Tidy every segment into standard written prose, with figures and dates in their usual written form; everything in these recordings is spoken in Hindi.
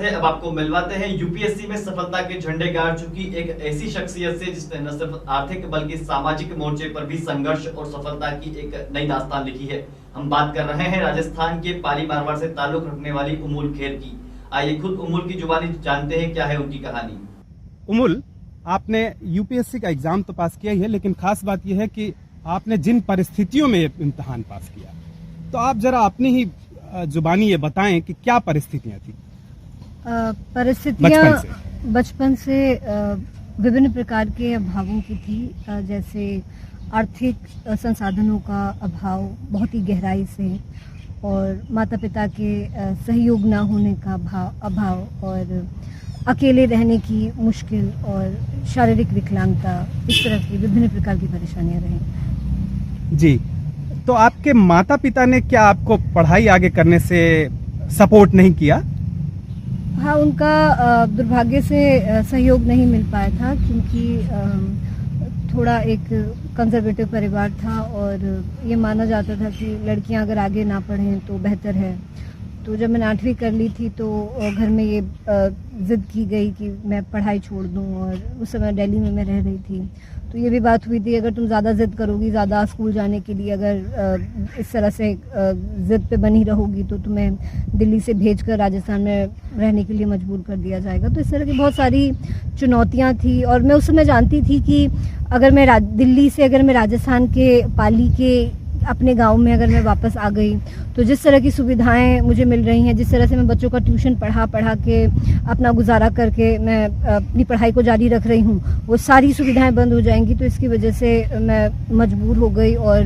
हैं, अब आपको मिलवाते हैं यूपीएससी में सफलता के झंडे गाड़ चुकी एक ऐसी शख्सियत से जिसने न सिर्फ आर्थिक बल्कि सामाजिक मोर्चे पर भी संघर्ष और सफलता की एक नई दास्तान लिखी है। हम बात कर रहे हैं राजस्थान के पाली मारवाड़ से ताल्लुक रखने वाली उमुल खेर की। आइए खुद उमुल की जुबानी जानते हैं क्या है उनकी कहानी। उमुल, आपने यूपीएससी का एग्जाम तो पास किया ही है, लेकिन खास बात यह है कि आपने जिन परिस्थितियों में इम्तिहान पास किया, तो आप जरा अपनी ही जुबानी ये बताएं कि क्या परिस्थितियां थी। परिस्थितियां बचपन से विभिन्न प्रकार के अभावों की थी, जैसे आर्थिक संसाधनों का अभाव बहुत ही गहराई से, और माता पिता के सहयोग ना होने का अभाव, और अकेले रहने की मुश्किल, और शारीरिक विकलांगता, इस तरह की विभिन्न प्रकार की परेशानियां रही। जी, तो आपके माता पिता ने क्या आपको पढ़ाई आगे करने से सपोर्ट नहीं किया? हाँ, उनका दुर्भाग्य से सहयोग नहीं मिल पाया था, क्योंकि थोड़ा एक कंजर्वेटिव परिवार था और ये माना जाता था कि लड़कियां अगर आगे ना पढ़ें तो बेहतर है। तो जब मैंने 8वीं कर ली थी तो घर में ये जिद की गई कि मैं पढ़ाई छोड़ दूं, और उस समय दिल्ली में मैं रह रही थी, तो ये भी बात हुई थी अगर तुम ज़्यादा जिद करोगी, ज़्यादा स्कूल जाने के लिए अगर इस तरह से जिद पे बनी रहोगी तो तुम्हें दिल्ली से भेजकर राजस्थान में रहने के लिए मजबूर कर दिया जाएगा। तो इस तरह की बहुत सारी चुनौतियां थी, और मैं उस समय जानती थी कि अगर मैं दिल्ली से अगर मैं राजस्थान के पाली के अपने गांव में अगर मैं वापस आ गई तो जिस तरह की सुविधाएं मुझे मिल रही हैं, जिस तरह से मैं बच्चों का ट्यूशन पढ़ा के अपना गुजारा करके मैं अपनी पढ़ाई को जारी रख रही हूँ, वो सारी सुविधाएं बंद हो जाएंगी। तो इसकी वजह से मैं मजबूर हो गई, और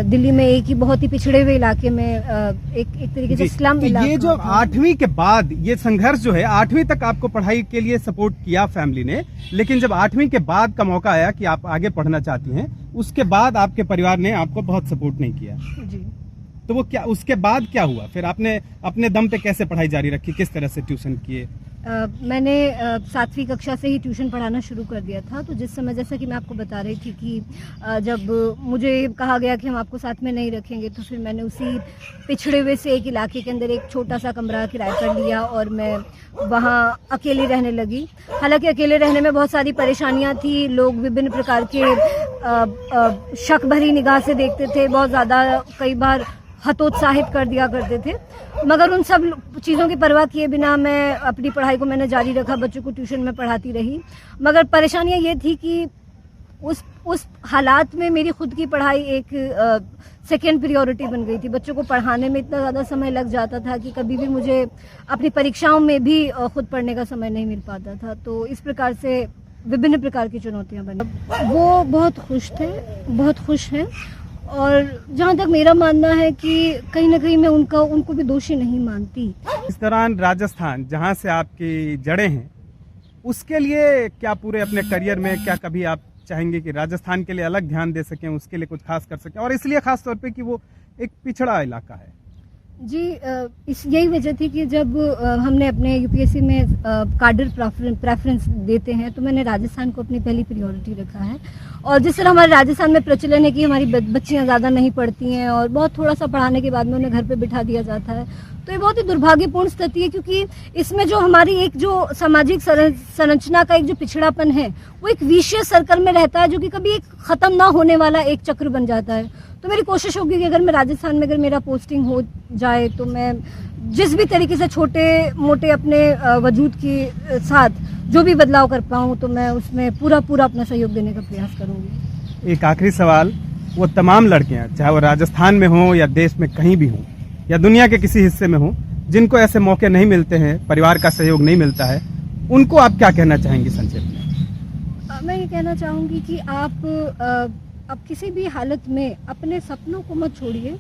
दिल्ली में एक ही बहुत ही पिछड़े हुए इलाके में एक तरीके से स्लम इलाका। ये जो 8वीं के बाद ये संघर्ष जो है, 8वीं तक आपको पढ़ाई के लिए सपोर्ट किया फैमिली ने, लेकिन जब 8वीं के बाद का मौका आया कि आप आगे पढ़ना चाहती हैं, उसके बाद आपके परिवार ने आपको बहुत सपोर्ट नहीं किया। जी। तो वो क्या, उसके बाद क्या हुआ? फिर आपने अपने दम पे कैसे पढ़ाई जारी रखी, किस तरह से ट्यूशन किए? मैंने 7वीं कक्षा से ही ट्यूशन पढ़ाना शुरू कर दिया था। तो जिस समय, जैसा कि मैं आपको बता रही थी कि जब मुझे कहा गया कि हम आपको साथ में नहीं रखेंगे, तो फिर मैंने उसी पिछड़े हुए से एक इलाके के अंदर एक छोटा सा कमरा किराए पर लिया और मैं वहाँ अकेली रहने लगी। हालांकि अकेले रहने में बहुत सारी परेशानियाँ थी, लोग विभिन्न प्रकार के शक भरी निगाह से देखते थे, बहुत ज़्यादा कई बार हतोत्साहित कर दिया करते थे, मगर उन सब चीज़ों की परवाह किए बिना मैं अपनी पढ़ाई को मैंने जारी रखा, बच्चों को ट्यूशन में पढ़ाती रही। मगर परेशानियाँ ये थी कि उस हालात में मेरी खुद की पढ़ाई एक सेकेंड प्रायोरिटी बन गई थी। बच्चों को पढ़ाने में इतना ज़्यादा समय लग जाता था कि कभी भी मुझे अपनी परीक्षाओं में भी खुद पढ़ने का समय नहीं मिल पाता था। तो इस प्रकार से विभिन्न प्रकार की चुनौतियाँ बनी। वो बहुत खुश थे, बहुत खुश हैं, और जहाँ तक मेरा मानना है कि कहीं ना कहीं मैं उनको भी दोषी नहीं मानती। इस दौरान राजस्थान, जहाँ से आपकी जड़ें हैं, उसके लिए क्या पूरे अपने करियर में क्या कभी आप चाहेंगे कि राजस्थान के लिए अलग ध्यान दे सकें, उसके लिए कुछ खास कर सकें, और इसलिए खास तौर पे कि वो एक पिछड़ा इलाका है? जी, यही वजह थी कि जब हमने अपने यूपीएससी में काडर प्रेफरेंस देते हैं, तो मैंने राजस्थान को अपनी पहली प्रायोरिटी रखा है। और जिस तरह हमारे राजस्थान में प्रचलन है कि हमारी बच्चियां ज़्यादा नहीं पढ़ती हैं और बहुत थोड़ा सा पढ़ाने के बाद में उन्हें घर पे बिठा दिया जाता है, तो ये बहुत ही दुर्भाग्यपूर्ण स्थिति है, क्योंकि इसमें जो हमारी एक जो सामाजिक संरचना का एक जो पिछड़ापन है, वो एक विशेष सर्कल में रहता है, जो कि कभी एक ख़त्म ना होने वाला एक चक्र बन जाता है। तो मेरी कोशिश होगी कि अगर मैं राजस्थान में अगर मेरा पोस्टिंग हो जाए तो मैं जिस भी तरीके से छोटे मोटे अपने वजूद के साथ जो भी बदलाव कर पाऊँ, तो मैं उसमें पूरा अपना सहयोग देने का प्रयास करूँगी। एक आखिरी सवाल, वो तमाम लड़कियां, चाहे वो राजस्थान में हों या देश में कहीं भी हों या दुनिया के किसी हिस्से में हों, जिनको ऐसे मौके नहीं मिलते हैं, परिवार का सहयोग नहीं मिलता है, उनको आप क्या कहना चाहेंगी संक्षेप में? मैं ये कहना चाहूँगी कि आप किसी भी हालत में अपने सपनों को मत छोड़िए।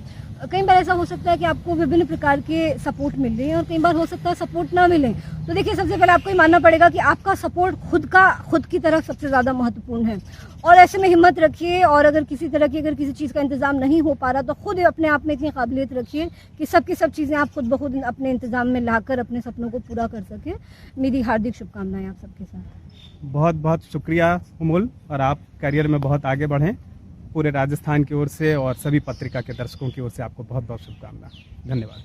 कई बार ऐसा हो सकता है कि आपको विभिन्न प्रकार के सपोर्ट मिल रहे हैं, और कई बार हो सकता है सपोर्ट ना मिले। तो देखिए, सबसे पहले आपको ये मानना पड़ेगा कि आपका सपोर्ट खुद की तरफ सबसे ज़्यादा महत्वपूर्ण है, और ऐसे में हिम्मत रखिए। और अगर किसी चीज़ का इंतजाम नहीं हो पा रहा, तो खुद अपने आप में इतनी काबिलियत रखिए कि सब की सब चीज़ें आप खुद ब खुद अपने इंतजाम में लाकर अपने सपनों को पूरा कर सके। मेरी हार्दिक शुभकामनाएं आप सबके साथ। बहुत बहुत शुक्रिया उमुल, और आप करियर में बहुत आगे बढ़ें। पूरे राजस्थान की ओर से और सभी पत्रिका के दर्शकों की ओर से आपको बहुत बहुत शुभकामनाएं। धन्यवाद।